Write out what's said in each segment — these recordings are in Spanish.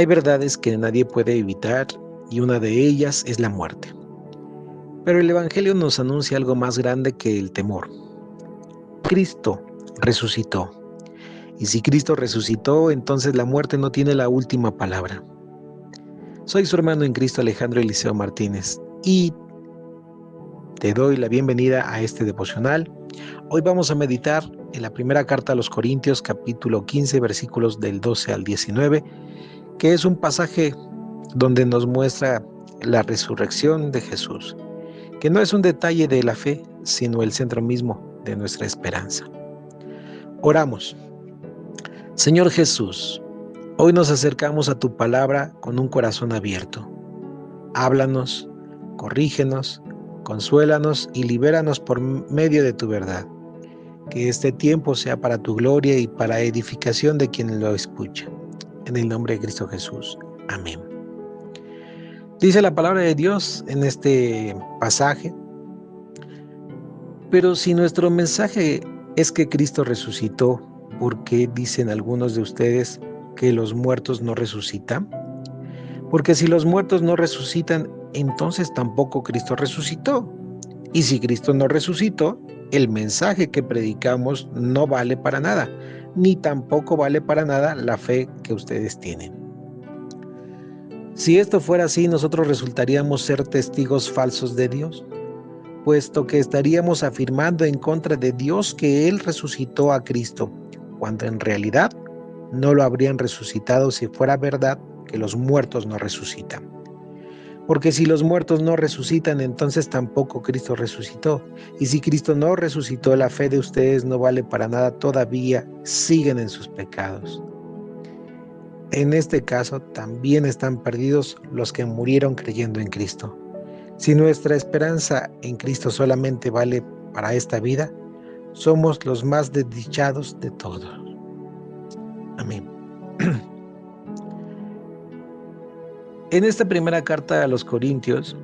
Hay verdades que nadie puede evitar y una de ellas es la muerte. Pero el Evangelio nos anuncia algo más grande que el temor. Cristo resucitó. Y si Cristo resucitó, entonces la muerte no tiene la última palabra. Soy su hermano en Cristo, Alejandro Eliseo Martínez, y te doy la bienvenida a este devocional. Hoy vamos a meditar en la primera carta a los Corintios, capítulo 15, versículos del 12 al 19, que es un pasaje donde nos muestra la resurrección de Jesús, que no es un detalle de la fe, sino el centro mismo de nuestra esperanza. Oramos. Señor Jesús, hoy nos acercamos a tu palabra con un corazón abierto. Háblanos, corrígenos, consuélanos y libéranos por medio de tu verdad. Que este tiempo sea para tu gloria y para edificación de quien lo escucha. En el nombre de Cristo Jesús. Amén. Dice la palabra de Dios en este pasaje: pero si nuestro mensaje es que Cristo resucitó, ¿por qué dicen algunos de ustedes que los muertos no resucitan? Porque si los muertos no resucitan, entonces tampoco Cristo resucitó. Y si Cristo no resucitó, el mensaje que predicamos no vale para nada, ni tampoco vale para nada la fe que ustedes tienen. Si esto fuera así, nosotros resultaríamos ser testigos falsos de Dios, puesto que estaríamos afirmando en contra de Dios que Él resucitó a Cristo, cuando en realidad no lo habrían resucitado si fuera verdad que los muertos no resucitan. Porque si los muertos no resucitan, entonces tampoco Cristo resucitó. Y si Cristo no resucitó, la fe de ustedes no vale para nada, todavía siguen en sus pecados. En este caso, también están perdidos los que murieron creyendo en Cristo. Si nuestra esperanza en Cristo solamente vale para esta vida, somos los más desdichados de todos. Amén. En esta primera carta a los Corintios,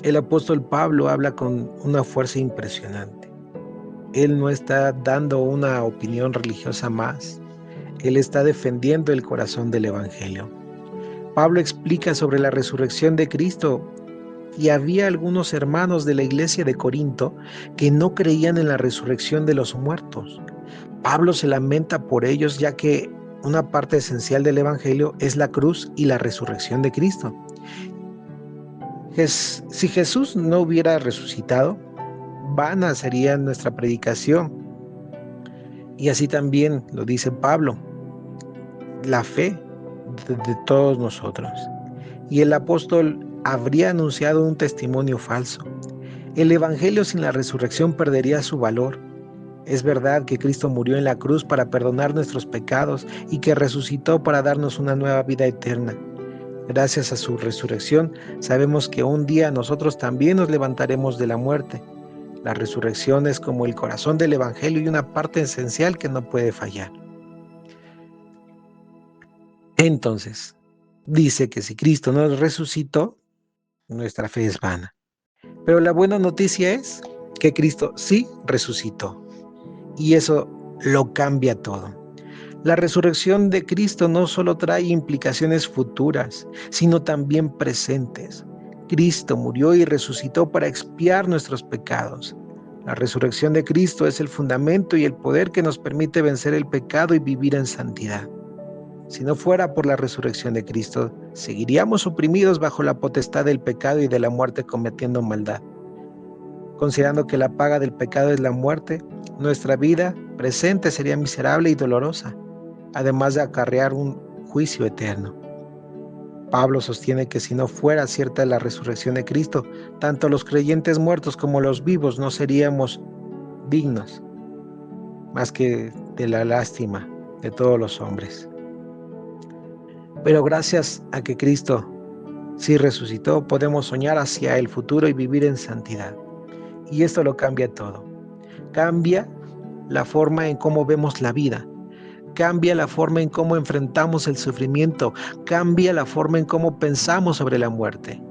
el apóstol Pablo habla con una fuerza impresionante. Él no está dando una opinión religiosa más. Él está defendiendo el corazón del Evangelio. Pablo explica sobre la resurrección de Cristo, y había algunos hermanos de la iglesia de Corinto que no creían en la resurrección de los muertos. Pablo se lamenta por ellos, ya que una parte esencial del Evangelio es la cruz y la resurrección de Cristo. Si Jesús no hubiera resucitado, vana sería nuestra predicación. Y así también lo dice Pablo, la fe de todos nosotros. Y el apóstol habría anunciado un testimonio falso. El Evangelio sin la resurrección perdería su valor. Es verdad que Cristo murió en la cruz para perdonar nuestros pecados y que resucitó para darnos una nueva vida eterna. Gracias a su resurrección, sabemos que un día nosotros también nos levantaremos de la muerte. La resurrección es como el corazón del Evangelio y una parte esencial que no puede fallar. Entonces, dice que si Cristo no resucitó, nuestra fe es vana. Pero la buena noticia es que Cristo sí resucitó. Y eso lo cambia todo. La resurrección de Cristo no solo trae implicaciones futuras, sino también presentes. Cristo murió y resucitó para expiar nuestros pecados. La resurrección de Cristo es el fundamento y el poder que nos permite vencer el pecado y vivir en santidad. Si no fuera por la resurrección de Cristo, seguiríamos oprimidos bajo la potestad del pecado y de la muerte, cometiendo maldad. Considerando que la paga del pecado es la muerte, nuestra vida presente sería miserable y dolorosa, además de acarrear un juicio eterno. Pablo sostiene que si no fuera cierta la resurrección de Cristo, tanto los creyentes muertos como los vivos no seríamos dignos, más que de la lástima de todos los hombres. Pero gracias a que Cristo sí resucitó, podemos soñar hacia el futuro y vivir en santidad. Y esto lo cambia todo. Cambia la forma en cómo vemos la vida. Cambia la forma en cómo enfrentamos el sufrimiento. Cambia la forma en cómo pensamos sobre la muerte.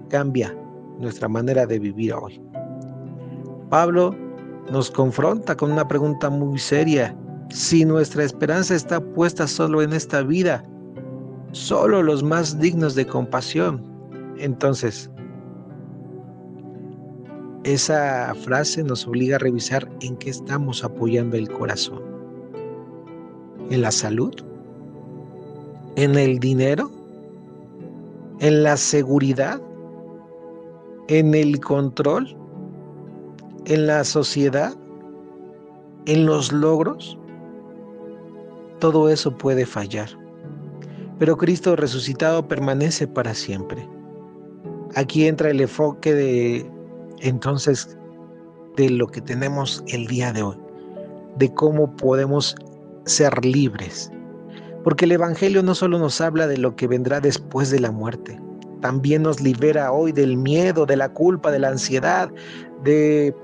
Cambia nuestra manera de vivir hoy. Pablo nos confronta con una pregunta muy seria. Si nuestra esperanza está puesta solo en esta vida, solo los más dignos de compasión. Entonces, esa frase nos obliga a revisar en qué estamos apoyando el corazón. ¿En la salud? ¿En el dinero? ¿En la seguridad? ¿En el control? ¿En la sociedad? ¿En los logros? Todo eso puede fallar, pero Cristo resucitado permanece para siempre. Aquí entra el enfoque entonces, de lo que tenemos el día de hoy, de cómo podemos ser libres. Porque el Evangelio no solo nos habla de lo que vendrá después de la muerte, también nos libera hoy del miedo, de la culpa, de la ansiedad, de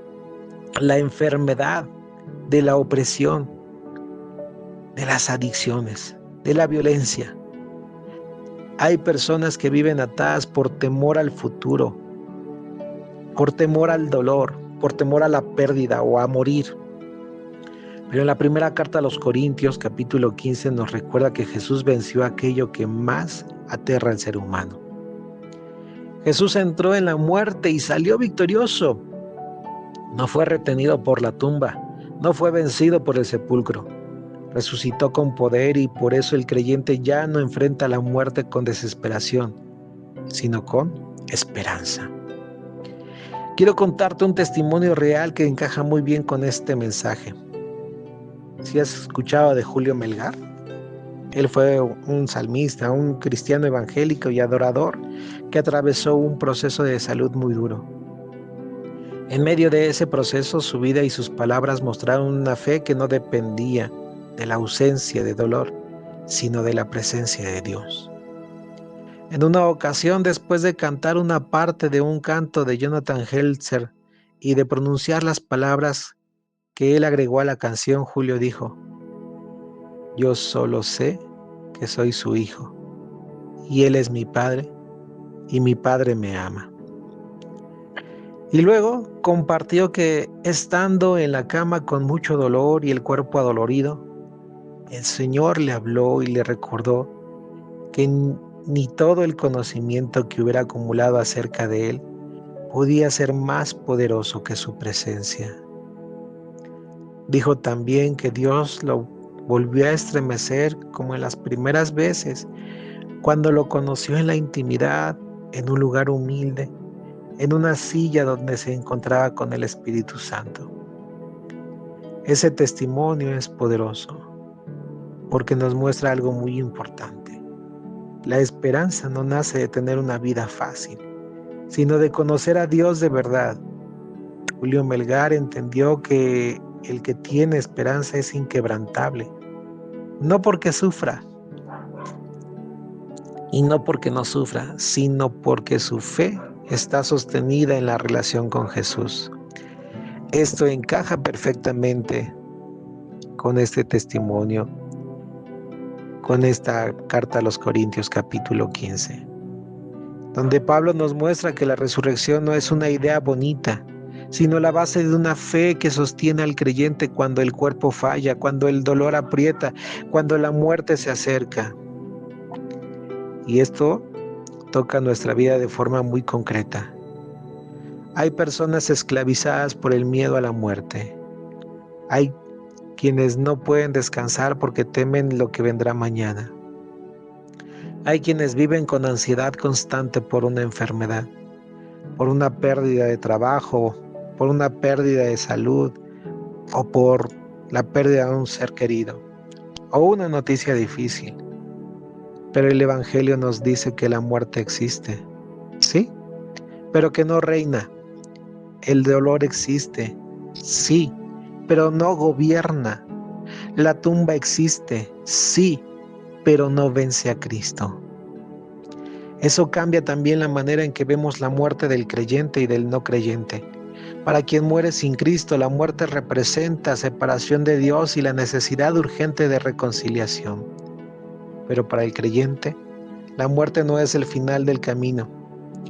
la enfermedad, de la opresión, de las adicciones, de la violencia. Hay personas que viven atadas por temor al futuro, por temor al dolor, por temor a la pérdida o a morir. Pero en la primera carta a los Corintios, capítulo 15, nos recuerda que Jesús venció aquello que más aterra al ser humano. Jesús entró en la muerte y salió victorioso. No fue retenido por la tumba, no fue vencido por el sepulcro. Resucitó con poder y por eso el creyente ya no enfrenta la muerte con desesperación, sino con esperanza. Quiero contarte un testimonio real que encaja muy bien con este mensaje. Si has escuchado de Julio Melgar, él fue un salmista, un cristiano evangélico y adorador que atravesó un proceso de salud muy duro. En medio de ese proceso, su vida y sus palabras mostraron una fe que no dependía de la ausencia de dolor, sino de la presencia de Dios. En una ocasión, después de cantar una parte de un canto de Jonathan Helzer y de pronunciar las palabras que él agregó a la canción, Julio dijo: "Yo solo sé que soy su hijo, y él es mi padre, y mi padre me ama". Y luego compartió que estando en la cama con mucho dolor y el cuerpo adolorido, el Señor le habló y le recordó que ni todo el conocimiento que hubiera acumulado acerca de él podía ser más poderoso que su presencia. Dijo también que Dios lo volvió a estremecer como en las primeras veces, cuando lo conoció en la intimidad, en un lugar humilde, en una silla donde se encontraba con el Espíritu Santo. Ese testimonio es poderoso porque nos muestra algo muy importante. La esperanza no nace de tener una vida fácil, sino de conocer a Dios de verdad. Julio Melgar entendió que el que tiene esperanza es inquebrantable, no porque sufra y no porque no sufra, sino porque su fe está sostenida en la relación con Jesús. Esto encaja perfectamente con este testimonio, con esta carta a los Corintios capítulo 15, donde Pablo nos muestra que la resurrección no es una idea bonita, sino la base de una fe que sostiene al creyente cuando el cuerpo falla, cuando el dolor aprieta, cuando la muerte se acerca. Y esto toca nuestra vida de forma muy concreta. Hay personas esclavizadas por el miedo a la muerte. Hay quienes no pueden descansar porque temen lo que vendrá mañana. Hay quienes viven con ansiedad constante por una enfermedad, por una pérdida de trabajo, por una pérdida de salud o por la pérdida de un ser querido o una noticia difícil. Pero el Evangelio nos dice que la muerte existe, ¿sí? Pero que no reina. El dolor existe, sí, pero no gobierna. La tumba existe, sí, pero no vence a Cristo. Eso cambia también la manera en que vemos la muerte del creyente y del no creyente. Para quien muere sin Cristo, la muerte representa separación de Dios y la necesidad urgente de reconciliación. Pero para el creyente, la muerte no es el final del camino,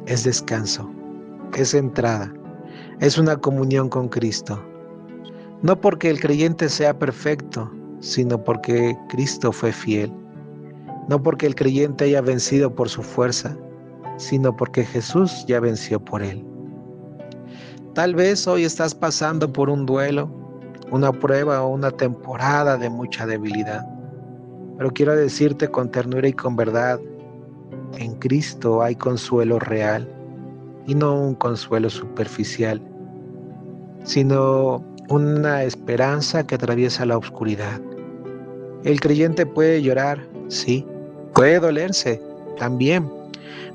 es descanso, es entrada, es una comunión con Cristo. No porque el creyente sea perfecto, sino porque Cristo fue fiel. no porque el creyente haya vencido por su fuerza, sino porque Jesús ya venció por él. Tal vez hoy estás pasando por un duelo, una prueba o una temporada de mucha debilidad, pero quiero decirte con ternura y con verdad, en Cristo hay consuelo real y no un consuelo superficial, sino una esperanza que atraviesa la oscuridad. El creyente puede llorar, sí, puede dolerse también,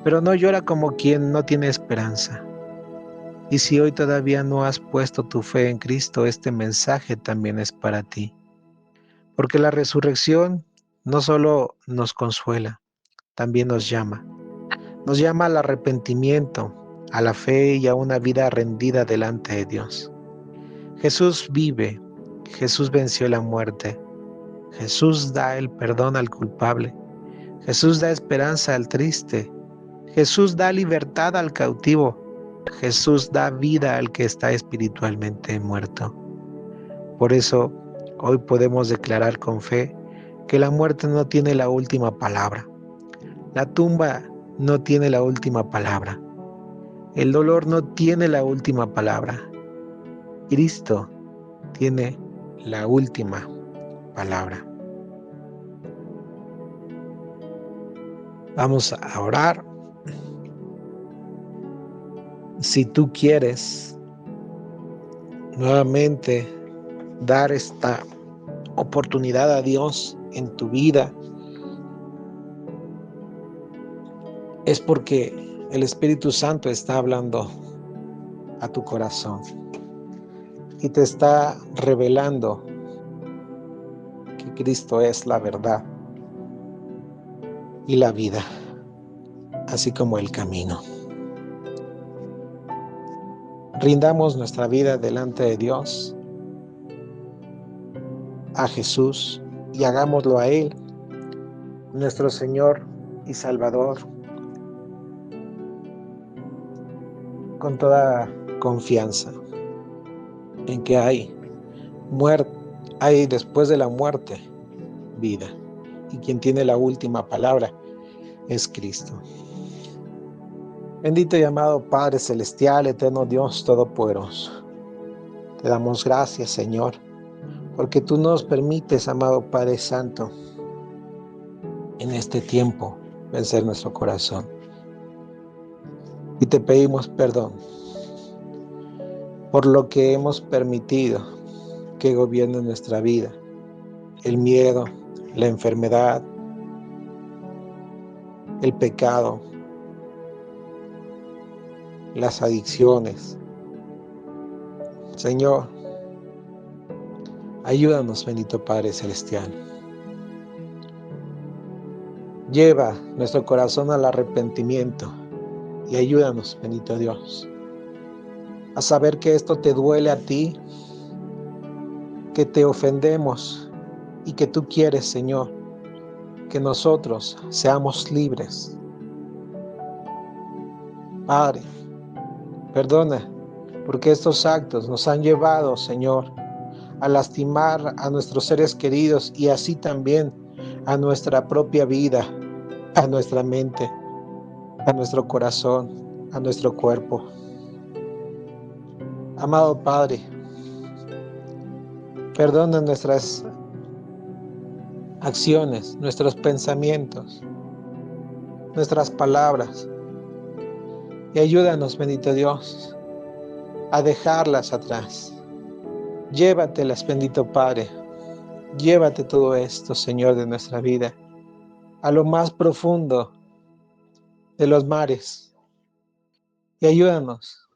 pero no llora como quien no tiene esperanza. Y si hoy todavía no has puesto tu fe en Cristo, este mensaje también es para ti. Porque la resurrección no solo nos consuela, también nos llama. Nos llama al arrepentimiento, a la fe y a una vida rendida delante de Dios. Jesús vive, Jesús venció la muerte, Jesús da el perdón al culpable, Jesús da esperanza al triste, Jesús da libertad al cautivo, Jesús da vida al que está espiritualmente muerto. Por eso, hoy podemos declarar con fe que la muerte no tiene la última palabra. La tumba no tiene la última palabra. El dolor no tiene la última palabra. Cristo tiene la última palabra. Vamos a orar. Si tú quieres nuevamente dar esta oportunidad a Dios en tu vida, es porque el Espíritu Santo está hablando a tu corazón y te está revelando que Cristo es la verdad y la vida, así como el camino. Rindamos nuestra vida delante de Dios, a Jesús, y hagámoslo a Él, nuestro Señor y Salvador, con toda confianza en que hay después de la muerte vida, y quien tiene la última palabra es Cristo. Bendito y amado Padre Celestial, eterno Dios Todopoderoso, te damos gracias, Señor, porque tú nos permites, amado Padre Santo, en este tiempo vencer nuestro corazón. Y te pedimos perdón por lo que hemos permitido que gobierne nuestra vida, el miedo, la enfermedad, el pecado, las adicciones. Señor, ayúdanos, bendito Padre Celestial. Lleva nuestro corazón al arrepentimiento y ayúdanos, bendito Dios, a saber que esto te duele a ti, que te ofendemos y que tú quieres, Señor, que nosotros seamos libres. Padre, perdona, porque estos actos nos han llevado, Señor, a lastimar a nuestros seres queridos y así también a nuestra propia vida, a nuestra mente, a nuestro corazón, a nuestro cuerpo. Amado Padre, perdona nuestras acciones, nuestros pensamientos, nuestras palabras y ayúdanos, bendito Dios, a dejarlas atrás. Llévatelas, bendito Padre. Llévate todo esto, Señor, de nuestra vida a lo más profundo de los mares y ayúdanos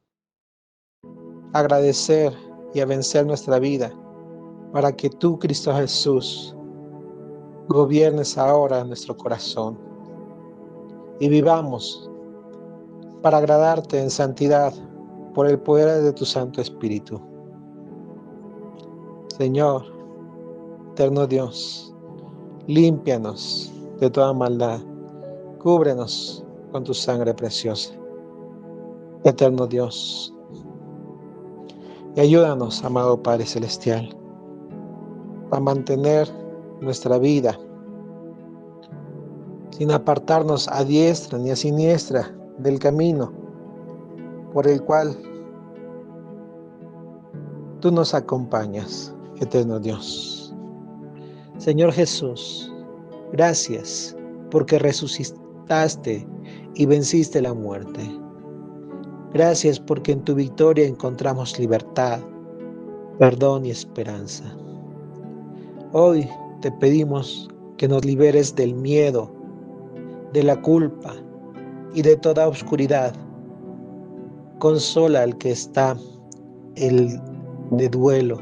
a agradecer y a vencer nuestra vida para que tú, Cristo Jesús, gobiernes ahora nuestro corazón y vivamos para agradarte en santidad por el poder de tu Santo Espíritu. Señor, eterno Dios, límpianos de toda maldad, cúbrenos con tu sangre preciosa. Eterno Dios, y ayúdanos, amado Padre Celestial, a mantener nuestra vida sin apartarnos a diestra ni a siniestra del camino por el cual tú nos acompañas, eterno Dios. Señor Jesús, gracias porque resucitaste y venciste la muerte. Gracias porque en tu victoria encontramos libertad, perdón y esperanza. Hoy te pedimos que nos liberes del miedo, de la culpa y de toda oscuridad. Consola al que está de duelo,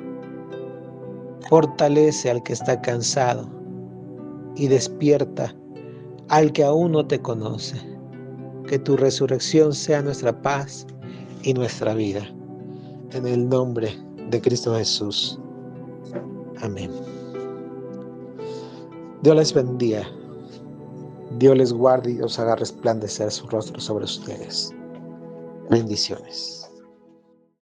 fortalece al que está cansado y despierta al que aún no te conoce. Que tu resurrección sea nuestra paz y nuestra vida. En el nombre de Cristo Jesús. Amén. Dios les bendiga. Dios les guarde y os haga resplandecer su rostro sobre ustedes. Bendiciones.